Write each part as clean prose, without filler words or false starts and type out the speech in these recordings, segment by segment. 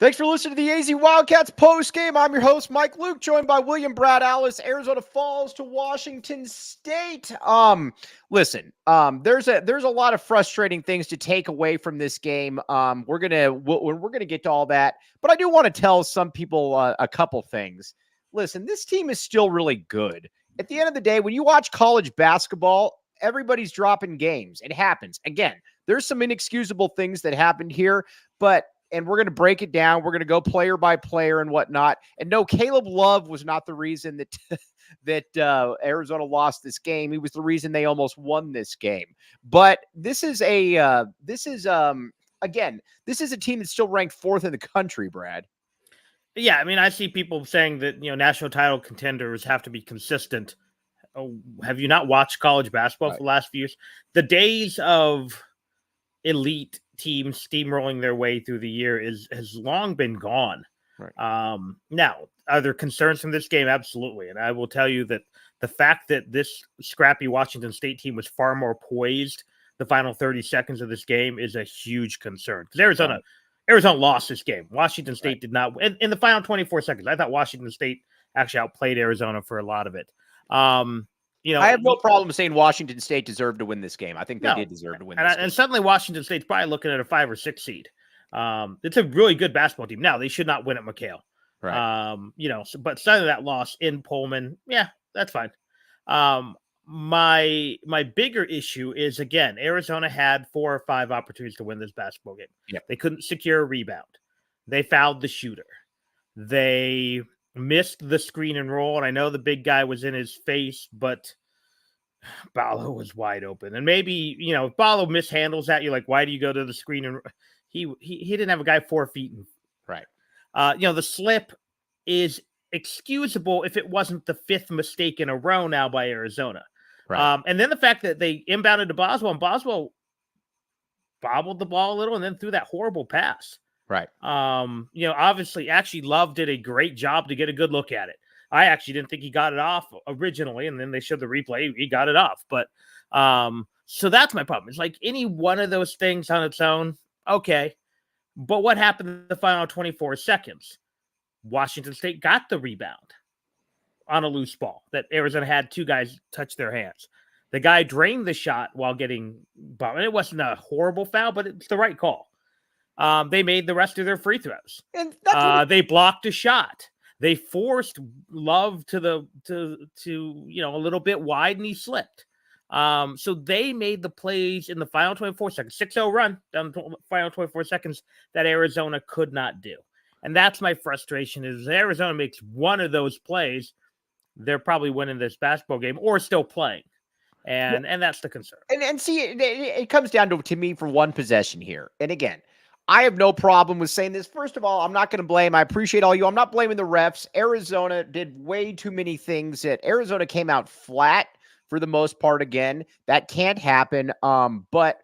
Thanks for listening to the AZ Wildcats post game. I'm your host, Mike Luke, joined by William Brad Allis. Arizona falls to Washington State. Listen, there's a lot of frustrating things to take away from this game. We're gonna get to all that, but I do want to tell some people a couple things. Listen, this team is still really good. At the end of the day, when you watch college basketball, everybody's dropping games. It happens. Again, there's some inexcusable things that happened here, and we're going to break it down. We're going to go player by player and whatnot. And no, Caleb Love was not the reason that Arizona lost this game. He was the reason they almost won this game. But this is a team that's still ranked fourth in the country, Brad. Yeah, I mean, I see people saying that, national title contenders have to be consistent. Oh, have you not watched college basketball for the last few years? The days of elite teams steamrolling their way through the year has long been gone. Right. Now, are there concerns from this game? Absolutely. And I will tell you that the fact that this scrappy Washington State team was far more poised the final 30 seconds of this game is a huge concern. Because Arizona lost this game. Washington State did not. In the final 24 seconds, I thought Washington State actually outplayed Arizona for a lot of it. I have no problem saying Washington State deserved to win this game. I think they did deserve to win this game. And suddenly Washington State's probably looking at a 5 or 6 seed. It's a really good basketball team. Now, they should not win at McKale. Right. But suddenly that loss in Pullman, yeah, that's fine. My bigger issue is, again, Arizona had 4 or 5 opportunities to win this basketball game. Yep. They couldn't secure a rebound. They fouled the shooter. They missed the screen and roll, and I know the big guy was in his face, but Ballo was wide open. And maybe, if Ballo mishandles that, you're like, why do you go to the screen? And he didn't have a guy 4 feet. Right. The slip is excusable if it wasn't the 5th mistake in a row now by Arizona. Right. And then the fact that they inbounded to Boswell, and Boswell bobbled the ball a little and then threw that horrible pass. Right. Obviously, actually, Love did a great job to get a good look at it. I actually didn't think he got it off originally, and then they showed the replay. He got it off. But so that's my problem. It's like any one of those things on its own, okay. But what happened in the final 24 seconds? Washington State got the rebound on a loose ball that Arizona had 2 guys touch their hands. The guy drained the shot while getting bumped. And it wasn't a horrible foul, but it's the right call. They made the rest of their free throws. And they blocked a shot. They forced Love to a little bit wide, and he slipped. So they made the plays in the final 24 seconds, 6-0 run down the final 24 seconds that Arizona could not do. And that's my frustration is Arizona makes one of those plays, they're probably winning this basketball game or still playing. And that's the concern. And see, it comes down to me for one possession here. And again, I have no problem with saying this. First of all, I'm not going to blame. I appreciate all you. I'm not blaming the refs. Arizona did way too many things that Arizona came out flat for the most part. Again, that can't happen. But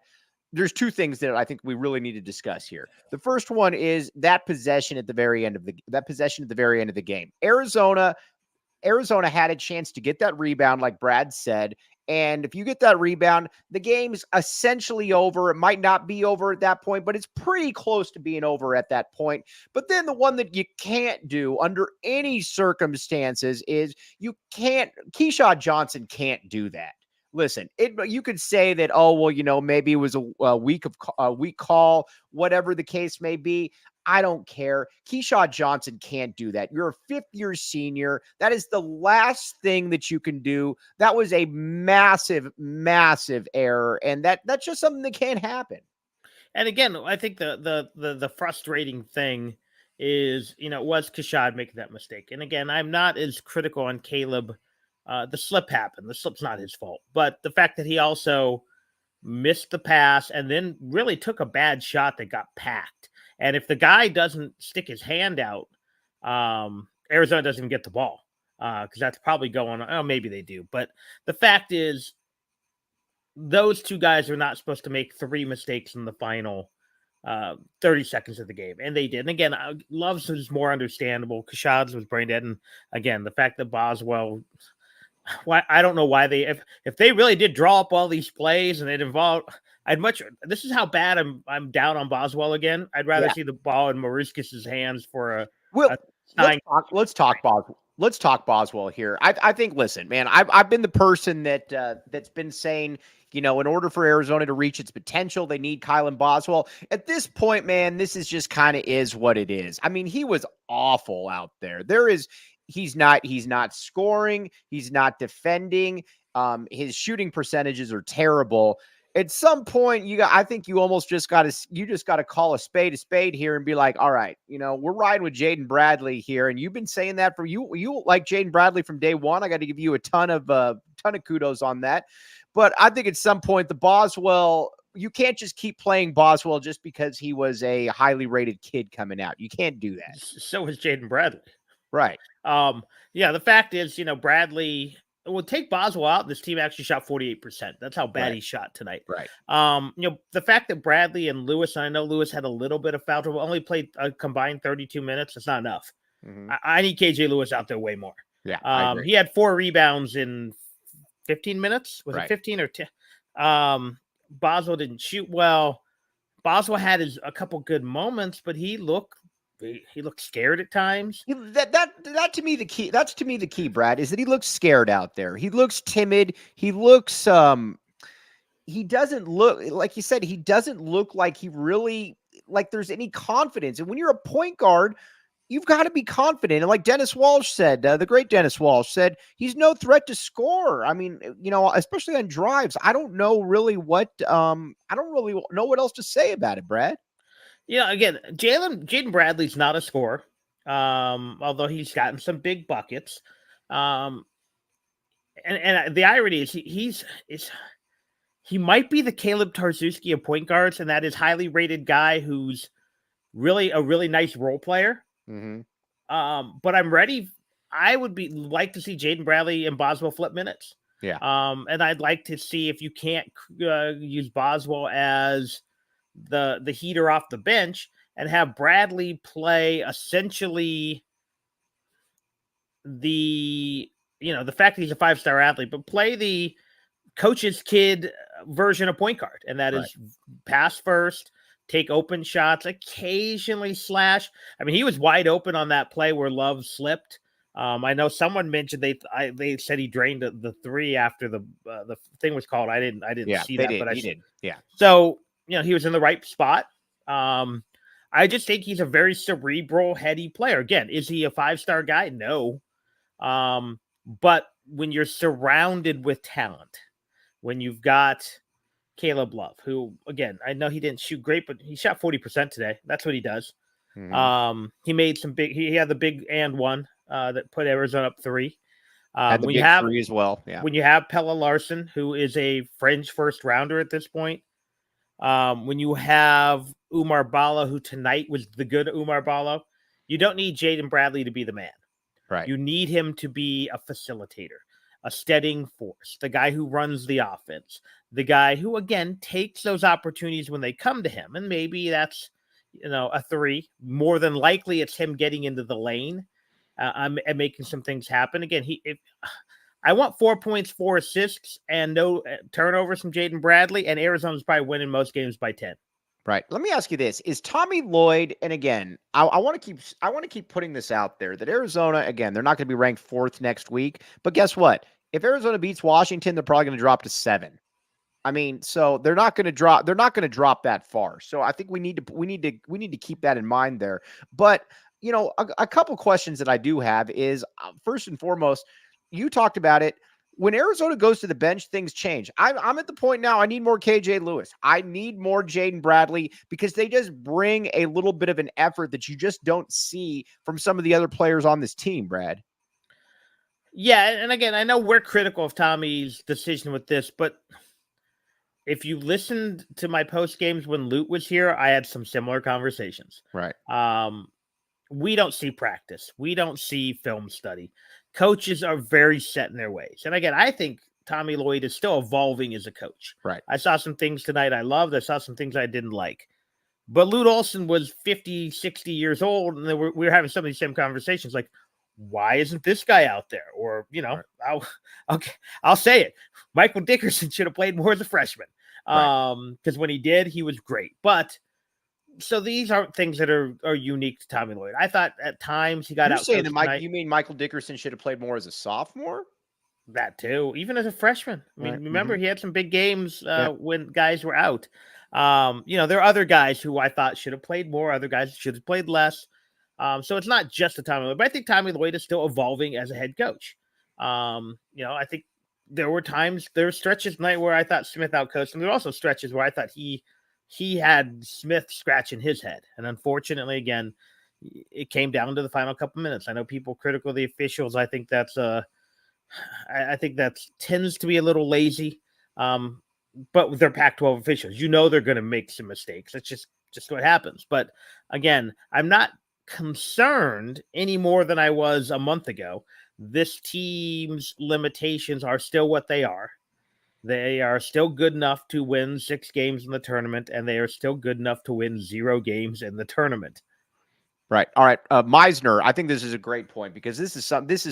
there's 2 things that I think we really need to discuss here. The first one is that possession at the very end of the game. Arizona had a chance to get that rebound, like Brad said. And if you get that rebound, the game's essentially over. It might not be over at that point, but it's pretty close to being over at that point. But then the one that you can't do under any circumstances is Keyshawn Johnson can't do that. Listen, you could say that, maybe it was a weak call, whatever the case may be. I don't care. Keyshawn Johnson can't do that. You're a 5th-year senior. That is the last thing that you can do. That was a massive, massive error, and that's just something that can't happen. And again, I think the frustrating thing is, was Kashad making that mistake? And again, I'm not as critical on Caleb. The slip happened. The slip's not his fault. But the fact that he also missed the pass and then really took a bad shot that got packed. And if the guy doesn't stick his hand out, Arizona doesn't even get the ball because that's probably going on. Oh, maybe they do. But the fact is, those 2 guys are not supposed to make 3 mistakes in the final 30 seconds of the game. And they did. And again, Love's was more understandable. Kashad's was brain dead. And again, the fact that Boswell, I don't know why if they really did draw up all these plays and it involved, This is how bad I'm down on Boswell again. I'd rather Yeah. see the ball in Mariscus's hands for Well, a let's sign. talk. Let's talk Boswell here. I think. Listen, man. I've been the person that's been saying, in order for Arizona to reach its potential, they need Kylan Boswell. At this point, man, this is just kind of is what it is. I mean, he was awful out there. He's not scoring. He's not defending. His shooting percentages are terrible. At some point, I think you almost just got to call a spade here and be like, all right, we're riding with Jaden Bradley here. And you've been saying that for you like Jaden Bradley from day one. I got to give you a ton of kudos on that. But I think at some point the Boswell, you can't just keep playing Boswell just because he was a highly rated kid coming out. You can't do that. So was Jaden Bradley. Right. Yeah, the fact is, Bradley will take Boswell out. This team actually shot 48%. That's how bad he shot tonight. Right. The fact that Bradley and Lewis, and I know Lewis had a little bit of foul trouble, only played a combined 32 minutes. That's not enough. Mm-hmm. I need KJ Lewis out there way more. Yeah. He had 4 rebounds in 15 minutes. Was it 15 or 10? Boswell didn't shoot well. Boswell had a couple good moments, but he looked scared at times. That to me the key. That's to me the key, Brad, is that he looks scared out there. He looks timid. He looks he doesn't look like you said. He doesn't look like he really like there's any confidence. And when you're a point guard, you've got to be confident. And like Dennis Walsh said, the great Dennis Walsh said, he's no threat to score. I mean, especially on drives. I don't know really what what else to say about it, Brad. Again, Jaden Bradley's not a scorer, although he's gotten some big buckets. And the irony is he might be the Caleb Tarczewski of point guards, and that is highly rated guy who's really a really nice role player. Mm-hmm. But I'm ready. I would like to see Jaden Bradley and Boswell flip minutes. Yeah. And I'd like to see if you can't use Boswell as the heater off the bench and have Bradley play essentially the fact that he's a 5-star athlete, but play the coach's kid version of point guard. And that is pass first, take open shots, occasionally slash. I mean, he was wide open on that play where Love slipped. I know someone mentioned they said he drained the 3 after the thing was called. I didn't see that, but he did. Yeah. So, he was in the right spot. I just think he's a very cerebral, heady player. Again, is he a 5-star guy? No. But when you're surrounded with talent, when you've got Caleb Love, who, again, I know he didn't shoot great, but he shot 40% today. That's what he does. Mm-hmm. He made some he had the big and one that put Arizona up 3. Had the big 3 as well. Yeah. When you have Pella Larson, who is a fringe first rounder at this point, when you have Umar Bala, who tonight was the good Umar Bala, you don't need Jaden Bradley to be the man. Right. You need him to be a facilitator, a steadying force, the guy who runs the offense, the guy who, again, takes those opportunities when they come to him. And maybe that's, a 3. More than likely, it's him getting into the lane and making some things happen. Again, I want 4 points, 4 assists, and no turnovers from Jaden Bradley, and Arizona's probably winning most games by 10. Right. Let me ask you this: is Tommy Lloyd? And again, I want to keep putting this out there that Arizona, again, they're not going to be ranked 4th next week. But guess what? If Arizona beats Washington, they're probably going to drop to 7. I mean, so they're not going to drop. They're not going to drop that far. So I think we need to keep that in mind there. But a couple questions that I do have is first and foremost, you talked about it. When Arizona goes to the bench, things change. I'm at the point now, I need more KJ Lewis. I need more Jaden Bradley because they just bring a little bit of an effort that you just don't see from some of the other players on this team, Brad. Yeah, and again, I know we're critical of Tommy's decision with this, but if you listened to my post games when Lute was here, I had some similar conversations. Right. We don't see practice. We don't see film study. Coaches are very set in their ways. And again, I think Tommy Lloyd is still evolving as a coach. Right. I saw some things tonight I loved. I saw some things I didn't like. But Lute Olson was 50, 60 years old, and we were having some of these same conversations. Like, why isn't this guy out there? Or, Right. I'll say it. Michael Dickerson should have played more as a freshman. Right. Because when he did, he was great. But so these aren't things that are unique to Tommy Lloyd. I thought at times he got You're out saying coached that tonight. you mean Michael Dickerson should have played more as a sophomore? That too, even as a freshman. I mean, Right. remember he had some big games Yep. when guys were out. There are other guys who I thought should have played more, other guys should have played less. So it's not just a Tommy Lloyd, but I think Tommy Lloyd is still evolving as a head coach. I think there were stretches tonight where I thought Smith outcoached him. There were also stretches where I thought he had Smith scratching his head. And unfortunately, again, it came down to the final couple minutes. I know people critical of the officials. I think that's I think that tends to be a little lazy. But with their Pac-12 officials, they're going to make some mistakes. That's just what happens. But again, I'm not concerned any more than I was a month ago. This team's limitations are still what they are. They are still good enough to win 6 games in the tournament, and they are still good enough to win 0 games in the tournament. Right. All right. Meisner, I think this is a great point because this is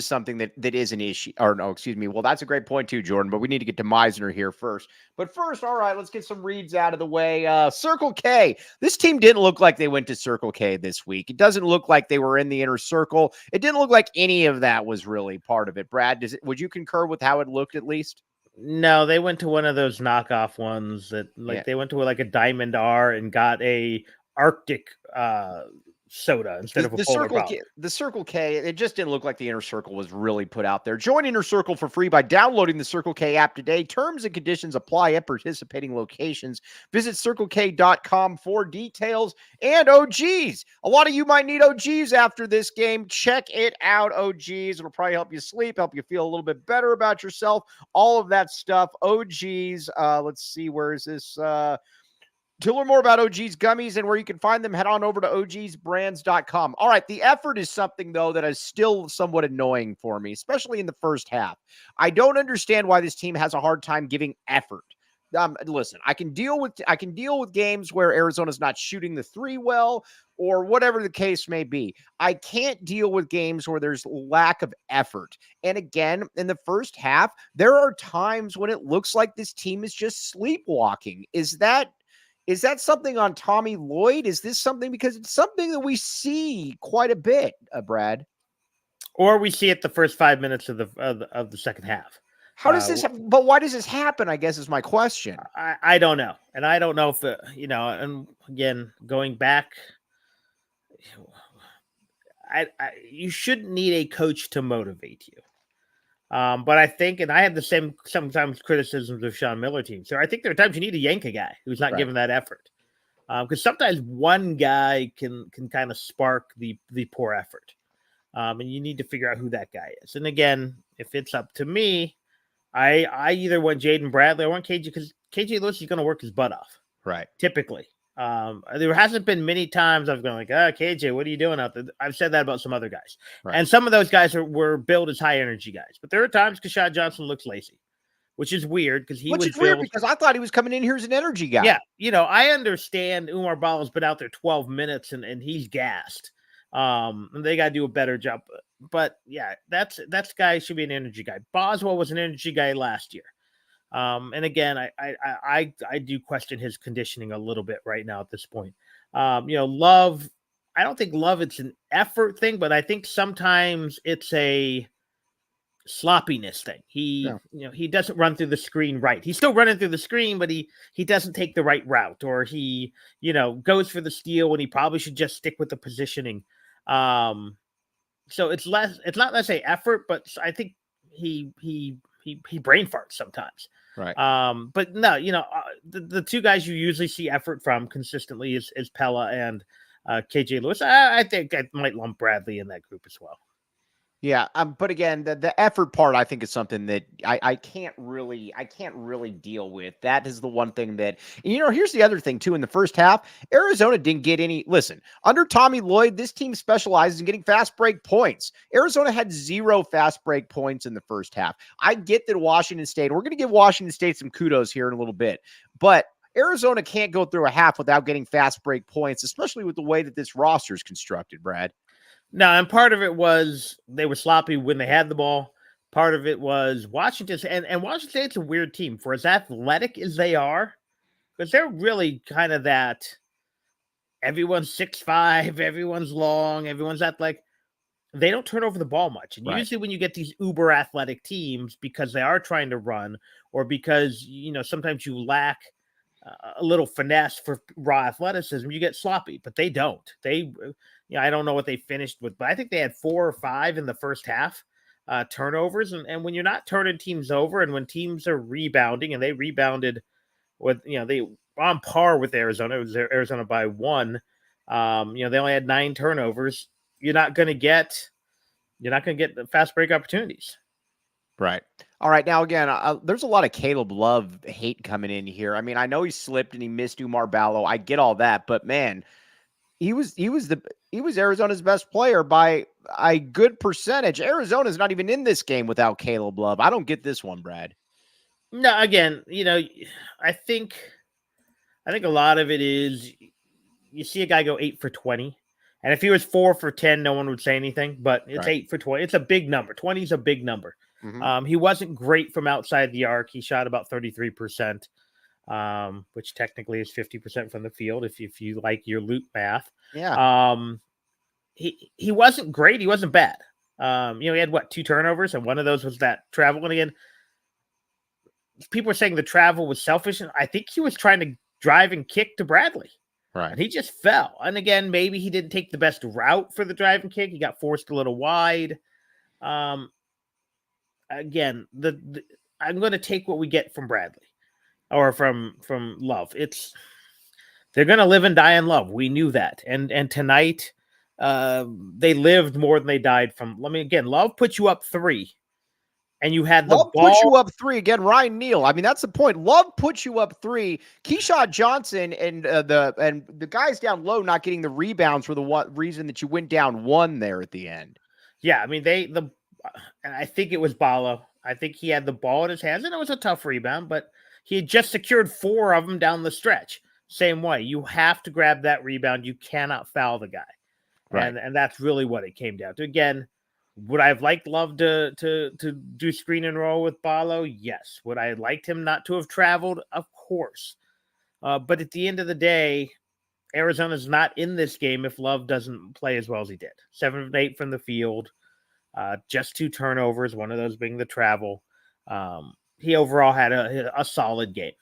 something that is an issue. Or no, excuse me. Well, that's a great point too, Jordan. But we need to get to Meisner here first. But first, all right, let's get some reads out of the way. Circle K. This team didn't look like they went to Circle K this week. It doesn't look like they were in the inner circle. It didn't look like any of that was really part of it. Brad, would you concur with how it looked at least? No, they went to one of those knockoff ones that they went to like a Diamond R and got a Arctic soda instead of a polar bear. The Circle K, it just didn't look like the Inner Circle was really put out there. Join Inner Circle for free by downloading the Circle K app today. Terms and conditions apply at participating locations. Visit CircleK.com for details. And OGs, a lot of you might need OGs after this game. Check it out, OGs. It'll probably help you sleep, help you feel a little bit better about yourself, all of that stuff. OGs, let's see, where is this? To learn more about OG's gummies and where you can find them, head on over to ogsbrands.com. All right, the effort is something, though, that is still somewhat annoying for me, especially in the first half. I don't understand why this team has a hard time giving effort. Listen, I can deal with games where Arizona's not shooting the 3 well or whatever the case may be. I can't deal with games where there's lack of effort. And again, in the first half, there are times when it looks like this team is just sleepwalking. Is that something on Tommy Lloyd? Is this something, because it's something that we see quite a bit, Brad? Or we see it the first 5 minutes of the second half. How does this happen? But why does this happen, I guess, is my question. I don't know. And I don't know if, and again, going back, you shouldn't need a coach to motivate you. But I think, and I have the same sometimes criticisms of Sean Miller teams. So I think there are times you need to yank a guy who's not giving that effort. Because sometimes one guy can kind of spark the poor effort. And you need to figure out who that guy is. And again, if it's up to me, I either want Jaden Bradley or I want KJ, because KJ Lewis is going to work his butt off. Right. Typically. There hasn't been many times I've gone like, KJ, what are you doing out there? I've said that about some other guys. Right. And some of those guys were billed as high energy guys. But there are times Kashad Johnson looks lazy, which is weird because weird because I thought he was coming in here as an energy guy. Yeah. I understand Umar Bala's been out there 12 minutes and he's gassed. And they got to do a better job. But yeah, that's guy should be an energy guy. Boswell was an energy guy last year. And again, I do question his conditioning a little bit right now at this point. Love, I don't think Love it's an effort thing, but I think sometimes it's a sloppiness thing. He doesn't run through the screen right. He's still running through the screen, but he doesn't take the right route, or he, goes for the steal when he probably should just stick with the positioning. So it's not, let's say, effort, but I think he brain farts sometimes. Right. But no, the 2 guys you usually see effort from consistently is Pella and KJ Lewis. I think I might lump Bradley in that group as well. Yeah. But again, the effort part, I think, is something that I can't really deal with. That is the one thing that, here's the other thing too. In the first half, Arizona didn't get any, under Tommy Lloyd, this team specializes in getting fast break points. Arizona had 0 fast break points in the first half. I get that Washington State, we're going to give Washington State some kudos here in a little bit, but Arizona can't go through a half without getting fast break points, especially with the way that this roster is constructed, Brad. No, and part of it was they were sloppy when they had the ball. Part of it was Washington, and Washington State's a weird team for as athletic as they are, because they're really kind of that. Everyone's 6'5", everyone's long, everyone's athletic. They don't turn over the ball much. And Right. usually when you get these uber athletic teams because they are trying to run or because, sometimes you lack a little finesse for raw athleticism, you get sloppy, but they don't. I don't know what they finished with, but I think they had 4 or 5 in the first half turnovers. And when you're not turning teams over and when teams are rebounding, and they rebounded with, they were on par with Arizona. It was Arizona by 1. They only had 9 turnovers. You're not going to get the fast break opportunities. Right. All right. Now, again, there's a lot of Caleb Love hate coming in here. I mean, I know he slipped and he missed Umar Ballo. I get all that, but man, he was Arizona's best player by a good percentage. Arizona's not even in this game without Caleb Love. I don't get this one, Brad. No, again, I think a lot of it is you see a guy go 8 for 20. And if he was 4 for 10, no one would say anything, but it's Right. 8 for 20. It's a big number. 20 is a big number. Mm-hmm. He wasn't great from outside the arc. He shot about 33%, which technically is 50% from the field if you like your loop math. Yeah. He wasn't great. He wasn't bad. He had 2 turnovers, and one of those was that travel. And again, people are saying the travel was selfish, and I think he was trying to drive and kick to Bradley. Right. And he just fell. And again, maybe he didn't take the best route for the drive and kick. He got forced a little wide. Again, I'm going to take what we get from Bradley or from Love. They're going to live and die in Love. We knew that. And tonight, they lived more than they died from. Love put you up 3. And you had the Love ball. put you up 3 again. Ryan Neal. I mean, that's the point. Love put you up 3. Keyshawn Johnson and the guys down low not getting the rebounds for the reason that you went down 1 there at the end. Yeah, I mean and I think it was Bala. I think he had the ball in his hands, and it was a tough rebound, but he had just secured 4 of them down the stretch. Same way, you have to grab that rebound. You cannot foul the guy, Right. and that's really what it came down to. Again, would I have liked Love to do screen and roll with Balo? Yes. Would I have liked him not to have traveled? Of course. But at the end of the day, Arizona's not in this game if Love doesn't play as well as he did. 7 of 8 from the field, just 2 turnovers, one of those being the travel. He overall had a solid game.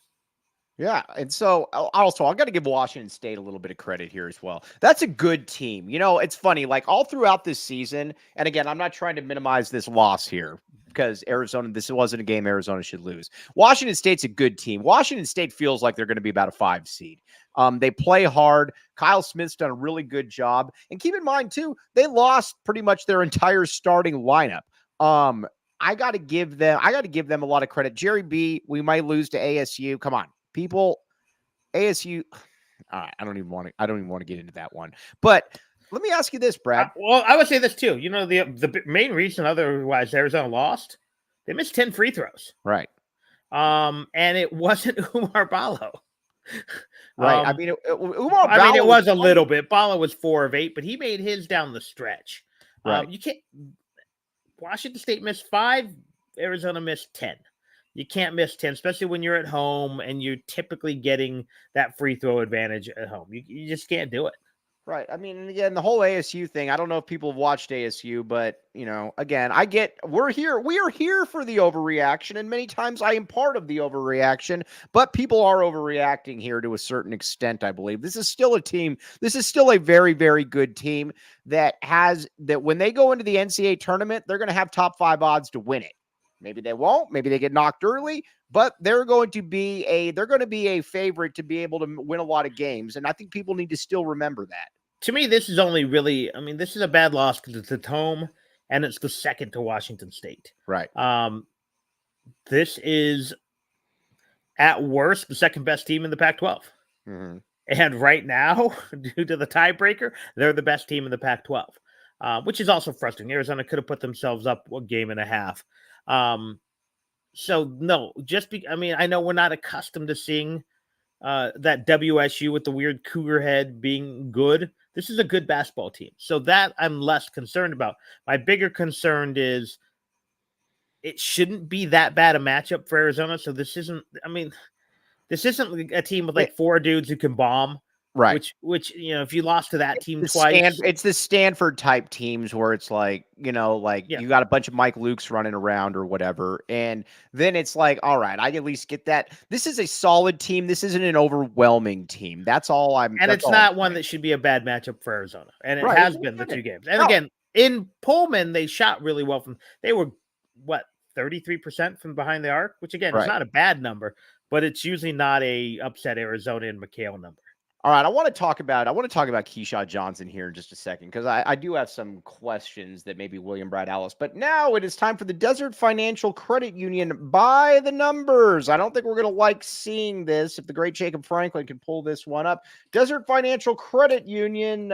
Yeah, and so also I've got to give Washington State a little bit of credit here as well. That's a good team. It's funny, like all throughout this season, and again, I'm not trying to minimize this loss here because this wasn't a game Arizona should lose. Washington State's a good team. Washington State feels like they're going to be about a 5 seed. They play hard. Kyle Smith's done a really good job. And keep in mind, too, they lost pretty much their entire starting lineup. I got to give them a lot of credit. Jerry B, we might lose to ASU. Come on. People, ASU. I don't even want to get into that one. But let me ask you this, Brad. Well, I would say this too. The main reason otherwise Arizona lost, they missed 10 free throws. Right. And it wasn't Umar Ballo. Right. Umar Ballo. It was a little bit. Ballo was 4 of 8, but he made his down the stretch. Right. You can't. Washington State missed 5. Arizona missed 10. You can't miss 10, especially when you're at home and you're typically getting that free throw advantage at home. You just can't do it. Right. I mean, again, the whole ASU thing, I don't know if people have watched ASU, but, again, we are here for the overreaction, and many times I am part of the overreaction, but people are overreacting here to a certain extent, I believe. This is still a very, very good team that when they go into the NCAA tournament, they're going to have top 5 odds to win it. Maybe they won't. Maybe they get knocked early, but they're going to be a favorite to be able to win a lot of games. And I think people need to still remember that. To me, this is only really, this is a bad loss because it's at home and it's the second to Washington State. Right. This is at worst the second best team in the Pac-12. Mm-hmm. And right now, due to the tiebreaker, they're the best team in the Pac-12, which is also frustrating. Arizona could have put themselves up a game and a half. So no, I know we're not accustomed to seeing that WSU with the weird cougar head being good. This is a good basketball team. So that I'm less concerned about. My bigger concern is it shouldn't be that bad a matchup for Arizona. So this isn't a team with like four dudes who can bomb. Right. Which if you lost to that team twice. It's the Stanford type teams where it's like, you got a bunch of Mike Lukes running around or whatever. And then it's like, all right, I at least get that. This is a solid team. This isn't an overwhelming team. That's all I'm. And it's not one that should be a bad matchup for Arizona. And it has been the two games. And again, in Pullman, they shot really well they were 33% from behind the arc, which again is not a bad number, but it's usually not a upset Arizona and McKale number. All right, I want to talk about Keyshawn Johnson here in just a second because I do have some questions that maybe William Brad Ellis. But now it is time for the Desert Financial Credit Union by the numbers. I don't think we're going to like seeing this if the great Jacob Franklin can pull this one up. Desert Financial Credit Union.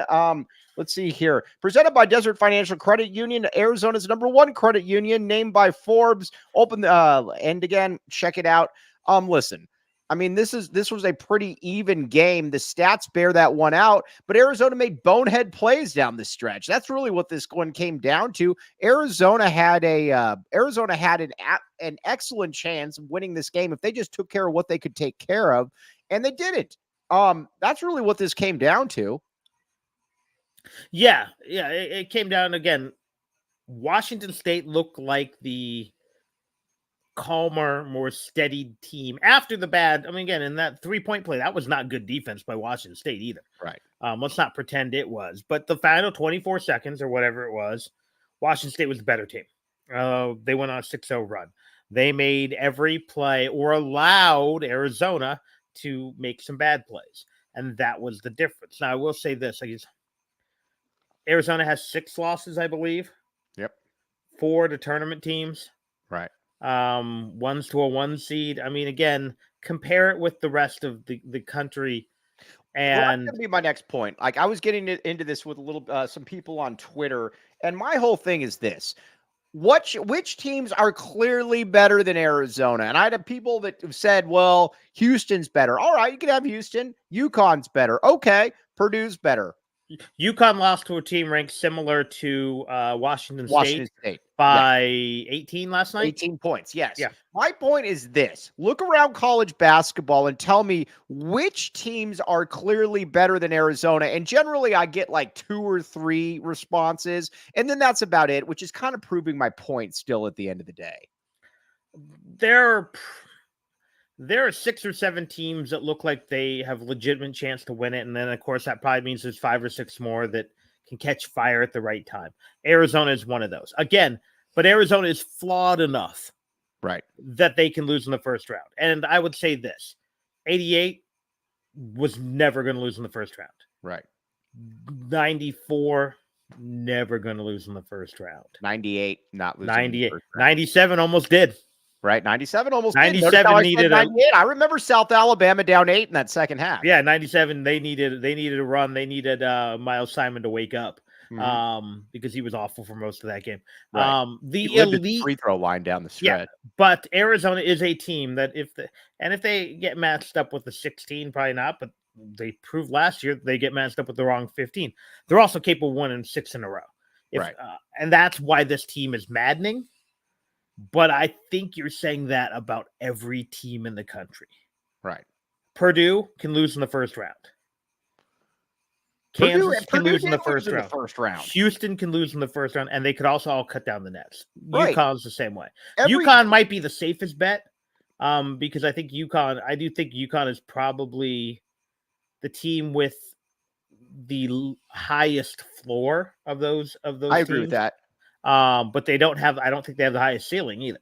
Let's see here. Presented by Desert Financial Credit Union, Arizona's #1 credit union, named by Forbes. And again, check it out. Listen. I mean, this was a pretty even game. The stats bear that one out, but Arizona made bonehead plays down the stretch. That's really what this one came down to. Arizona had an excellent chance of winning this game if they just took care of what they could take care of, and they didn't. That's really what this came down to. Yeah, it came down again. Washington State looked like the calmer, more steady team after the bad. I mean, again, in that 3-point play, that was not good defense by Washington State either. Right. Let's not pretend it was. But the final 24 seconds or whatever it was, Washington State was the better team. They went on a 6-0 run. They made every play or allowed Arizona to make some bad plays. And that was the difference. Now, I will say this. Arizona has 6 losses, I believe. Yep. 4 to tournament teams. Right. One's to a 1 seed. I mean, again, compare it with the rest of the country. And that's going to be my next point. Like, I was getting into this with some people on Twitter, and my whole thing is this. Which teams are clearly better than Arizona? And I had people that have said, well, Houston's better. All right, you can have Houston. UConn's better. Okay, Purdue's better. UConn lost to a team ranked similar to Washington State by 18 last night. 18 points, yes. Yeah. My point is this. Look around college basketball and tell me which teams are clearly better than Arizona. And generally, I get like 2 or 3 responses. And then that's about it, which is kind of proving my point still at the end of the day. There are 6 or 7 teams that look like they have legitimate chance to win it. And then, of course, that probably means there's 5 or 6 more that can catch fire at the right time. Arizona is one of those. Again, but Arizona is flawed enough that they can lose in the first round. And I would say this. 88 was never going to lose in the first round. Right. 94, never going to lose in the first round. 98, not losing 98. in the first round. 97 almost did. Right, 97 almost 97 did. needed 98. I remember South Alabama down 8 in that second half. Yeah, 97. They needed a run. They needed Miles Simon to wake up because he was awful for most of that game. Right. The elite free throw line down the stretch. Yeah, but Arizona is a team that if they get matched up with the 16, probably not, but they proved last year they get matched up with the wrong 15. They're also capable of winning 6 in a row. And that's why this team is maddening. But I think you're saying that about every team in the country. Right. Purdue can lose in the first round. Kansas can lose in the first round. Houston can lose in the first round, and they could also all cut down the nets. Right. UConn's the same way. UConn might be the safest bet because I think UConn is probably the team with the highest floor of those I agree with that. But I don't think they have the highest ceiling either.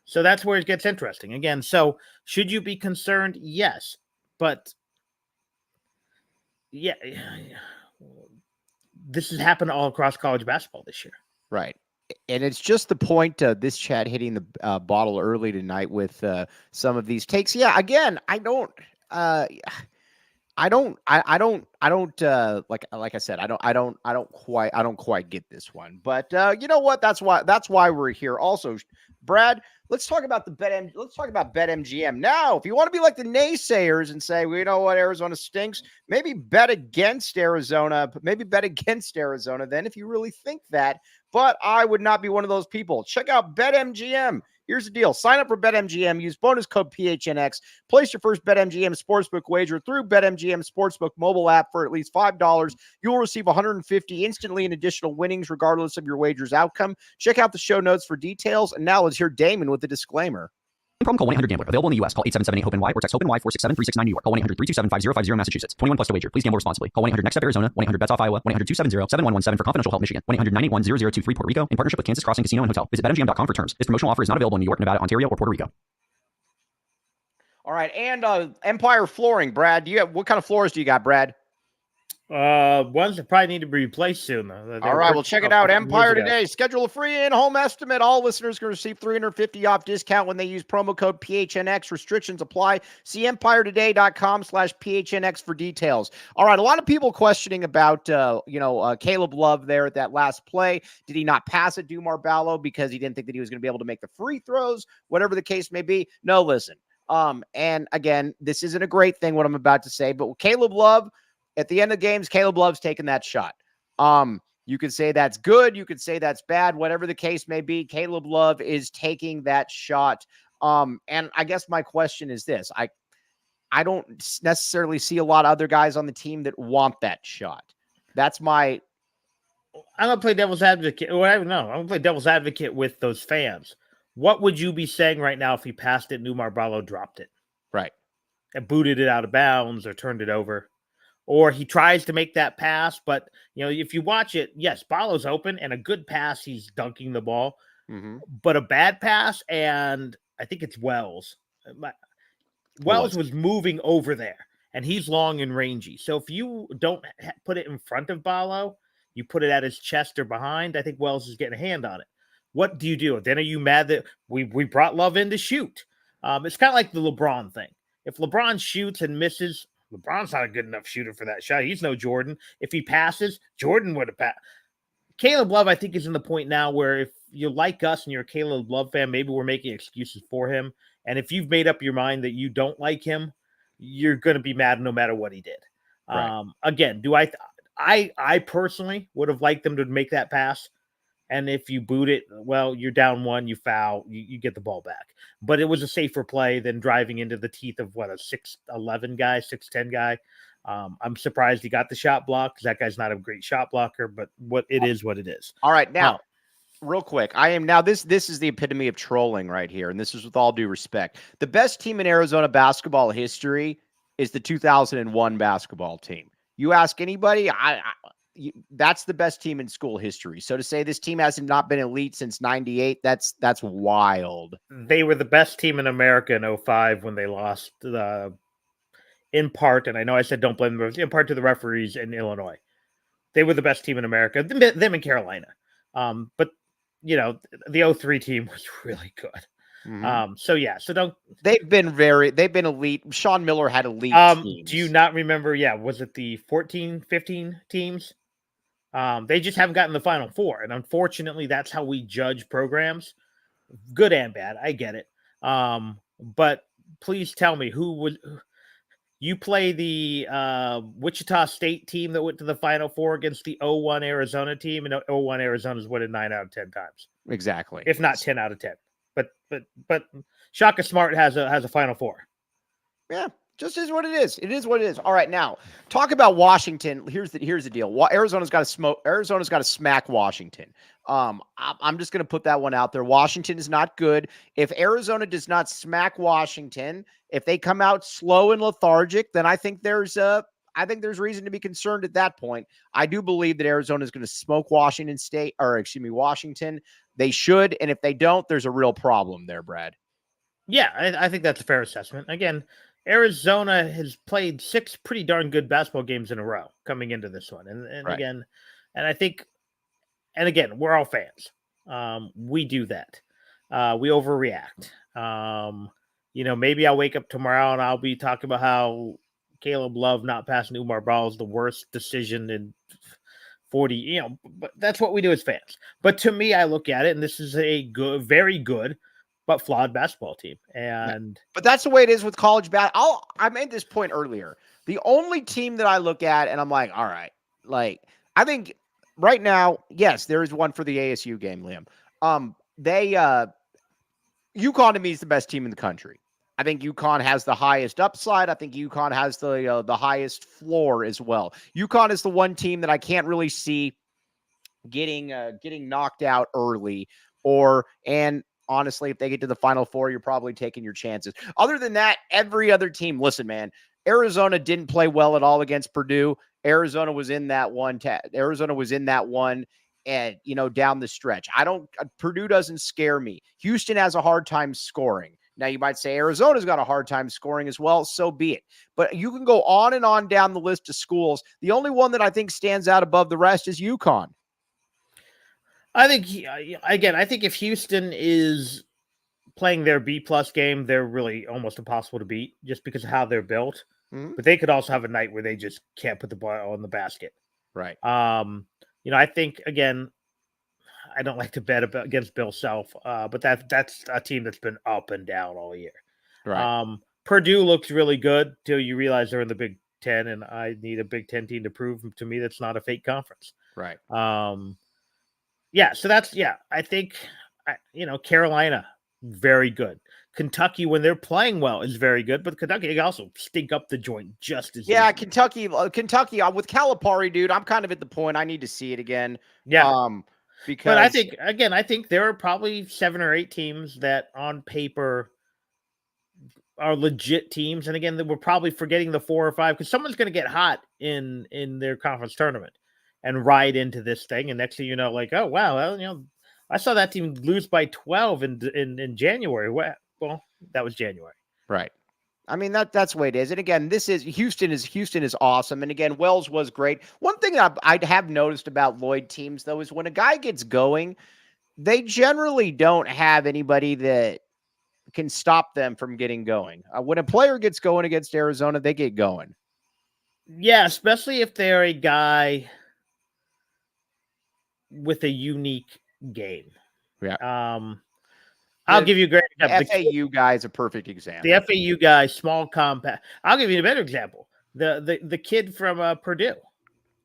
So that's where it gets interesting again. So should you be concerned? Yes, but yeah, this has happened all across college basketball this year. Right. And it's just the point of this chat hitting the bottle early tonight with some of these takes. Yeah, again, I don't Like I said, I don't quite get this one. But you know what? That's why we're here. Also, Brad, let's talk about BetMGM now. If you want to be like the naysayers and say, well, you know what, Arizona stinks, maybe bet against Arizona. Maybe bet against Arizona then if you really think that. But I would not be one of those people. Check out BetMGM. Here's the deal. Sign up for BetMGM. Use bonus code PHNX. Place your first BetMGM Sportsbook wager through BetMGM Sportsbook mobile app for at least $5. You'll receive 150 instantly in additional winnings regardless of your wager's outcome. Check out the show notes for details. And now let's hear Damon with the disclaimer. Promo call 1-800-GAMBLER. Available in the U.S. Call 877-8-HOPE-NY or text HOPE-NY 467-369 New York. Call 1-800-327-5050 Massachusetts. 21 plus to wager. Please gamble responsibly. Call 1-800-NEXT-STEP Arizona. 1-800-BETS-OFF Iowa. 1-800-270-7117 for confidential help Michigan. 1-800-981-0023 Puerto Rico in partnership with Kansas Crossing Casino and Hotel. Visit BetMGM.com for terms. This promotional offer is not available in New York, Nevada, Ontario, or Puerto Rico. All right. And Empire Flooring, Brad. What kind of floors do you got, Brad? Ones that probably need to be replaced soon. All right, well, check it out. Empire today. Schedule a free in-home estimate. All listeners can receive $350 off discount when they use promo code PHNX. Restrictions apply. See EmpireToday.com/PHNX for details. All right, a lot of people questioning about, Caleb Love there at that last play. Did he not pass it, Dumar Ballo, because he didn't think that he was going to be able to make the free throws, whatever the case may be? No, listen. And again, this isn't a great thing, what I'm about to say, but Caleb Love, at the end of the games, Caleb Love's taking that shot. You could say that's good. You could say that's bad. Whatever the case may be, Caleb Love is taking that shot. And I guess my question is this. I don't necessarily see a lot of other guys on the team that want that shot. That's my... I'm going to play devil's advocate. Well, I don't know. I'm going to play devil's advocate with those fans. What would you be saying right now if he passed it and Dumar Ballo dropped it? Right. And booted it out of bounds or turned it over? Or he tries to make that pass, but if you watch it, yes, Ballo's open and a good pass, he's dunking the ball. Mm-hmm. But a bad pass, and I think it's Wells. Wells was moving over there, and he's long and rangy. So if you don't put it in front of Ballo, you put it at his chest or behind, I think Wells is getting a hand on it. What do you do? Then are you mad that we brought Love in to shoot? It's kind of like the LeBron thing. If LeBron shoots and misses, LeBron's not a good enough shooter for that shot. He's no Jordan. If he passes, Jordan would have passed. Caleb Love, I think, is in the point now where if you like us and you're a Caleb Love fan, maybe we're making excuses for him. And if you've made up your mind that you don't like him, you're going to be mad no matter what he did. Right. Again, I personally would have liked them to make that pass. And if you boot it, well, you're down one, you foul, you get the ball back. But it was a safer play than driving into the teeth of a 6'11 guy, 6'10 guy. I'm surprised he got the shot block because that guy's not a great shot blocker, but what it is. All right, now, real quick, this is the epitome of trolling right here, and this is with all due respect. The best team in Arizona basketball history is the 2001 basketball team. You ask anybody, that's the best team in school history. So to say this team hasn't not been elite since 98, that's wild. They were the best team in America in 2005 when they lost in part, and I know I said don't blame them, in part to the referees in Illinois. They were the best team in America, them in Carolina. But the 2003 team was really good. Mm-hmm. They've been elite. Sean Miller had elite teams. Do you not remember? Yeah. Was it the 14, 15 teams? They just haven't gotten the Final Four. And unfortunately, that's how we judge programs. Good and bad. I get it. But please tell me you play the Wichita State team that went to the Final Four against the 01 Arizona team, and 01 Arizona's won it 9 out of 10 times. Exactly. If not 10 out of 10. But Shaka Smart has a Final Four. Yeah. Just is what it is. It is what it is. All right, now talk about Washington. Here's the deal. Arizona's got to smack Washington. I'm just going to put that one out there. Washington is not good. If Arizona does not smack Washington, if they come out slow and lethargic, then I think there's reason to be concerned at that point. I do believe that Arizona is going to smoke Washington. They should, and if they don't, there's a real problem there, Brad. Yeah, I think that's a fair assessment. Again, Arizona has played 6 pretty darn good basketball games in a row coming into this one. And right. Again, we're all fans. We do that. We overreact. Maybe I'll wake up tomorrow and I'll be talking about how Caleb Love not passing Umar Ball is the worst decision in 40, but that's what we do as fans. But to me, I look at it, and this is a good, very good, but flawed basketball team. And but that's the way it is with college basketball. I made this point earlier. The only team that I look at and I'm like, all right, like I think right now, yes, there is one for the ASU game, Liam. UConn to me is the best team in the country. I think UConn has the highest upside. I think UConn has the highest floor as well. UConn is the one team that I can't really see getting knocked out early, and honestly, if they get to the Final Four, you're probably taking your chances. Other than that, every other team, listen, man, Arizona didn't play well at all against Purdue. Arizona was in that one. And, down the stretch. Purdue doesn't scare me. Houston has a hard time scoring. Now, you might say Arizona's got a hard time scoring as well. So be it. But you can go on and on down the list of schools. The only one that I think stands out above the rest is UConn. I think, again, if Houston is playing their B-plus game, they're really almost impossible to beat just because of how they're built. Mm-hmm. But they could also have a night where they just can't put the ball in the basket. Right. I think, again, I don't like to bet against Bill Self, but that's a team that's been up and down all year. Right. Purdue looks really good till you realize they're in the Big Ten, and I need a Big Ten team to prove to me that's not a fake conference. Right. So that's, I think, Carolina, very good. Kentucky, when they're playing well, is very good, but Kentucky also stink up the joint just as easy. Kentucky with Calipari, dude, I'm kind of at the point I need to see it again. Yeah. But I think there are probably 7 or 8 teams that on paper are legit teams. And again, we're probably forgetting the 4 or 5 because someone's going to get hot in their conference tournament and ride into this thing. And next thing you know, like, oh, wow, well, I saw that team lose by 12 in January. Well, that was January. Right. I mean, that's the way it is. And again, Houston is awesome. And again, Wells was great. One thing that I have noticed about Lloyd teams, though, is when a guy gets going, they generally don't have anybody that can stop them from getting going. When a player gets going against Arizona, they get going. Yeah, especially if they're a guy with a unique game. Yeah. I'll give you a great example. The FAU guy is a perfect example. The FAU guy, small, compact. I'll give you a better example. The kid from Purdue.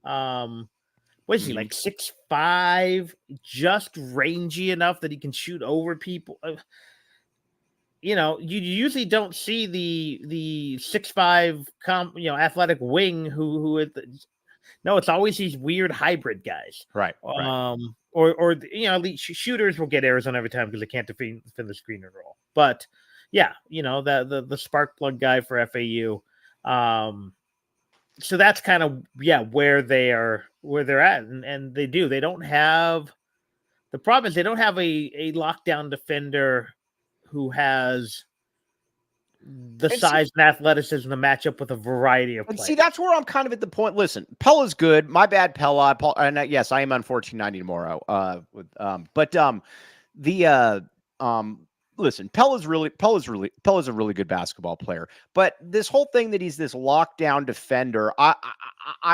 What is he, like 6'5", just rangy enough that he can shoot over people? You usually don't see the 6'5", athletic wing who no, it's always these weird hybrid guys. Right. Or elite shooters will get Arizona every time because they can't defend the screen and roll. But yeah, the spark plug guy for FAU. So that's kind of where they're at, and they don't have. The problem is they don't have a lockdown defender who has the size and athleticism to match up with a variety of players. See, that's where I'm kind of at the point. Listen, Pella's good. My bad, Pella. And yes, I am on 1490 tomorrow. Listen, Pella's a really good basketball player. But this whole thing that he's this lockdown defender, I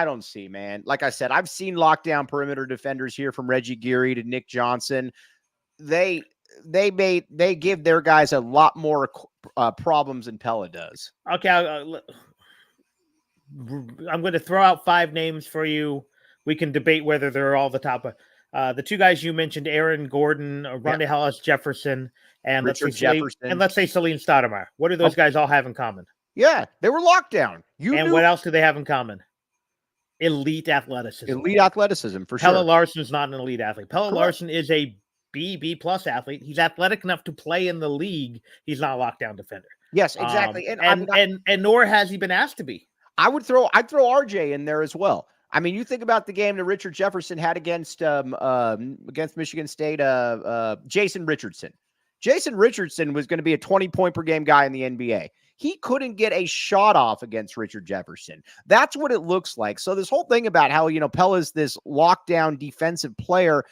don't see, man. Like I said, I've seen lockdown perimeter defenders here from Reggie Geary to Nick Johnson. They give their guys a lot more problems than Pella does. Okay, I'm going to throw out 5 names for you. We can debate whether they're all the top. The 2 guys you mentioned, Aaron Gordon, Rondae Hollis Jefferson, and let's say Celine Stoudemire. What do those guys all have in common? Yeah, they were locked down. What else do they have in common? Elite athleticism. Elite athleticism, for Pella sure. Larson is not an elite athlete. Pella Larson is a B+ athlete. He's athletic enough to play in the league. He's not a lockdown defender. Yes, exactly. And nor has he been asked to be. I'd throw RJ in there as well. I mean, you think about the game that Richard Jefferson had against Michigan State, Jason Richardson. Jason Richardson was going to be a 20-point per game guy in the NBA. He couldn't get a shot off against Richard Jefferson. That's what it looks like. So this whole thing about how, Pella's this lockdown defensive player,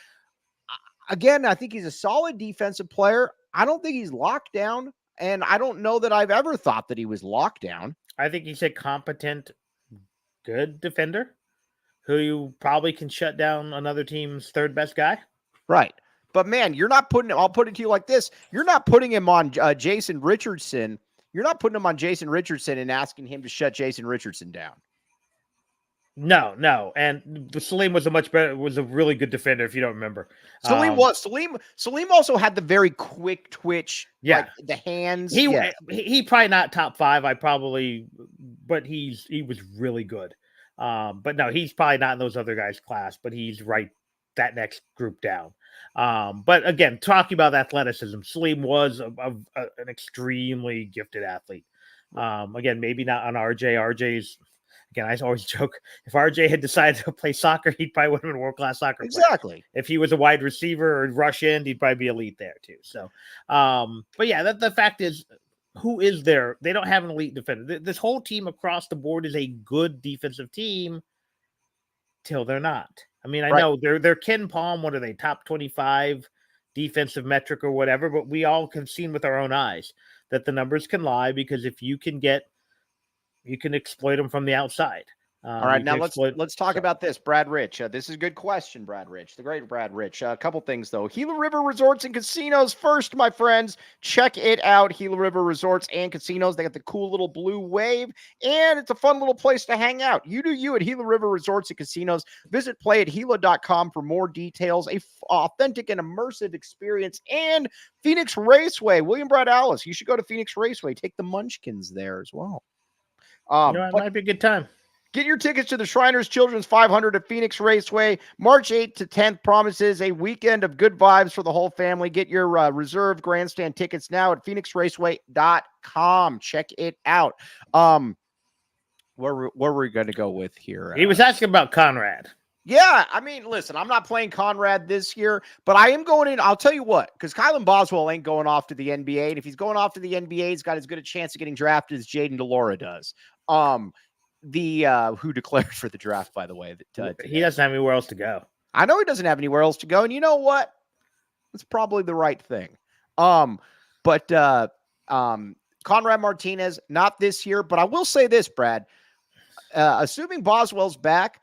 again, I think he's a solid defensive player. I don't think he's locked down, and I don't know that I've ever thought that he was locked down. I think he's a competent, good defender who you probably can shut down another team's third best guy. Right. But man, you're not putting, I'll put it to you like this. You're not putting him on Jason Richardson. You're not putting him on Jason Richardson and asking him to shut Jason Richardson down. No. And Salim was a really good defender, if you don't remember. Salim also had the very quick twitch, like the hands. He probably not top 5. But he was really good. But no, he's probably not in those other guys' class, but he's right that next group down. But again, talking about athleticism, Salim was an extremely gifted athlete. Again, maybe not on RJ. RJ's, again, I always joke, if RJ had decided to play soccer, he probably would have been a world-class soccer player. Exactly. If he was a wide receiver or rush end, he'd probably be elite there too. So, but yeah, the fact is, who is there? They don't have an elite defender. This whole team across the board is a good defensive team till they're not. I mean, I know they're Ken Palm. What are they? Top 25 defensive metric or whatever, but we all have seen with our own eyes that the numbers can lie, because if you can exploit them from the outside. All right, now let's talk about this, Brad Rich. This is a good question, Brad Rich, the great Brad Rich. A couple things, though. Gila River Resorts and Casinos first, my friends. Check it out, Gila River Resorts and Casinos. They got the cool little blue wave, and it's a fun little place to hang out. You do you at Gila River Resorts and Casinos. Visit playathila.com for more details, authentic and immersive experience, and Phoenix Raceway. William Brad Alice, you should go to Phoenix Raceway. Take the munchkins there as well. It might be a good time. Get your tickets to the Shriners Children's 500 at Phoenix Raceway. March 8th to 10th promises a weekend of good vibes for the whole family. Get your reserved grandstand tickets now at phoenixraceway.com. Check it out. Where were we going to go with here? He was asking about Conrad. Yeah, I mean, listen, I'm not playing Conrad this year, but I am going in. I'll tell you what, because Kylan Boswell ain't going off to the NBA, and if he's going off to the NBA, he's got as good a chance of getting drafted as Jaden DeLora does. Who declared for the draft, by the way. He doesn't have anywhere else to go. I know he doesn't have anywhere else to go, and you know what? It's probably the right thing. Conrad Martinez, not this year, but I will say this, Brad. Assuming Boswell's back,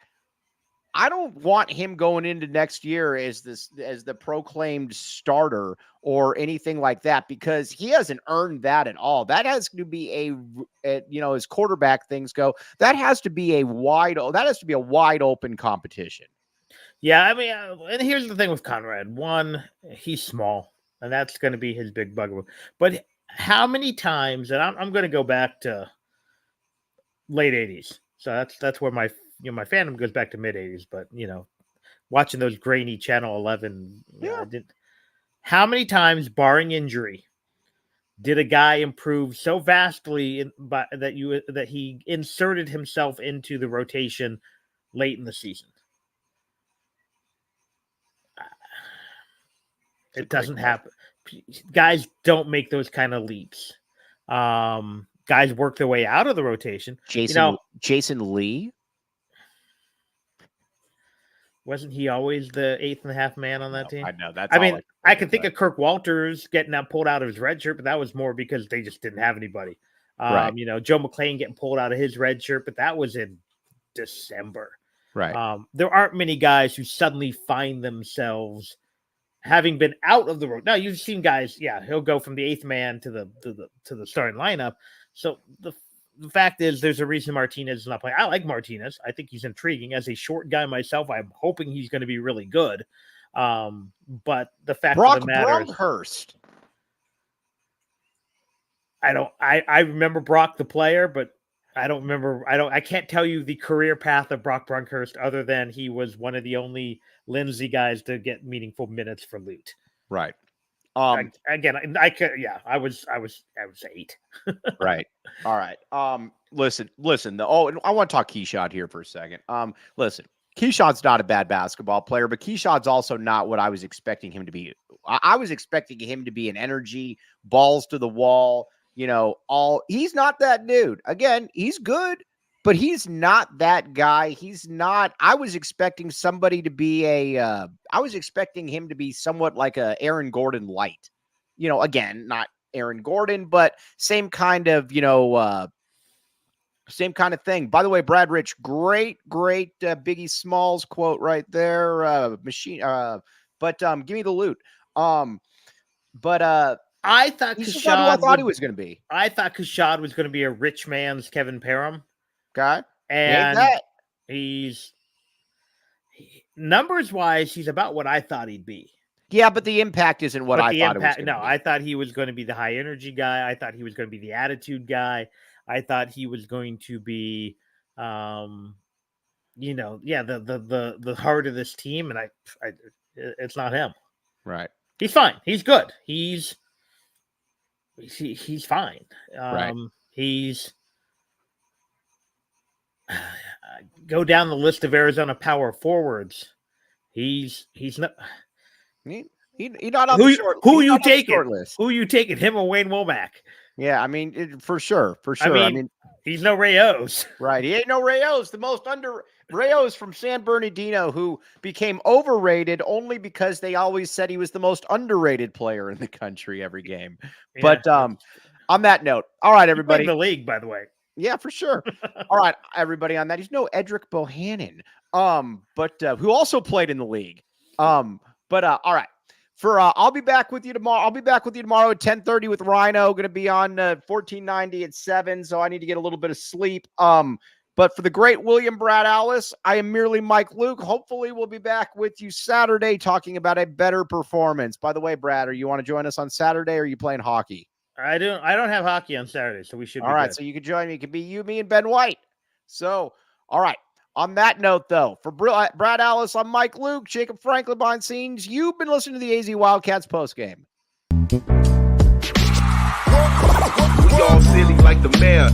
I don't want him going into next year as the proclaimed starter or anything like that, because he hasn't earned that at all. That has to be as quarterback things go, that has to be a wide open competition. Yeah, I mean, and here's the thing with Conrad. One, he's small, and that's going to be his big bugaboo. But how many times, and I'm going to go back to late 80s. So that's where my fandom goes back to mid 80s, but watching those grainy Channel 11, how many times, barring injury, did a guy improve so vastly that he inserted himself into the rotation late in the season? It doesn't happen. Guys don't make those kind of leaps. Guys work their way out of the rotation. Jason Lee. Wasn't he always the 8.5 man on that team? I know. I can think of Kirk Walters getting pulled out of his red shirt, but that was more because they just didn't have anybody. Right. Joe McClain getting pulled out of his red shirt, but that was in December. Right. There aren't many guys who suddenly find themselves having been out of the road. Now you've seen guys, he'll go from the 8th man to the starting lineup. So the fact is, there's a reason Martinez is not playing. I like Martinez. I think he's intriguing. As a short guy myself, I'm hoping he's going to be really good. But the fact of the matter is, I remember Brock the player, but I can't tell you the career path of Brock Brunkhurst other than he was one of the only Lindsay guys to get meaningful minutes for loot. Right. I was 8. Right. All right. Listen. I want to talk Keyshawn here for a second. Listen, Keyshawn's not a bad basketball player, but Keyshawn's also not what I was expecting him to be. I was expecting him to be an energy, balls to the wall, he's not that dude. Again, he's good, but he's not that guy. I was expecting somebody to be I was expecting him to be somewhat like a Aaron Gordon light. Again, not Aaron Gordon, but same kind of, Same kind of thing. By the way, Brad Rich, great Biggie Smalls quote right there. Machine. But give me the loot. But I thought he's not who I thought he was going to be. I thought Kashad was going to be a rich man's Kevin Parham. Okay, and he's numbers wise, he's about what I thought he'd be. Yeah, but the impact isn't what I thought it was. No, I thought he was going to be the high energy guy. I thought he was going to be the attitude guy. I thought he was going to be, the heart of this team. And it's not him. Right. He's fine. He's good. He's fine. Right. He's go down the list of Arizona power forwards. He's not. He's not on the short. Who you taking? Who you taking? Him or Wayne Womack? Yeah, I mean, for sure. I mean, he's no Rayos. Right. He ain't no Rayos. The most Rayos from San Bernardino, who became overrated only because they always said he was the most underrated player in the country every game. Yeah. But on that note, all right, everybody. He played in the league, by the way. Yeah, for sure. All right, everybody. On that, he's no Edric Bohannon, but who also played in the league. All right. I'll be back with you tomorrow. I'll be back with you tomorrow at 10:30 with Rhino. Going to be on 1490 at 7, so I need to get a little bit of sleep. But for the great William Brad Allis, I am merely Mike Luke. Hopefully, we'll be back with you Saturday talking about a better performance. By the way, Brad, you want to join us on Saturday, or are you playing hockey? I don't have hockey on Saturday, so we should. All right, good. So you can join me. It could be you, me, and Ben White. So, all right. On that note, though, for Brad Allis, I'm Mike Luke, Jacob Franklin behind scenes. You've been listening to the AZ Wildcats postgame. We all silly like the mayor.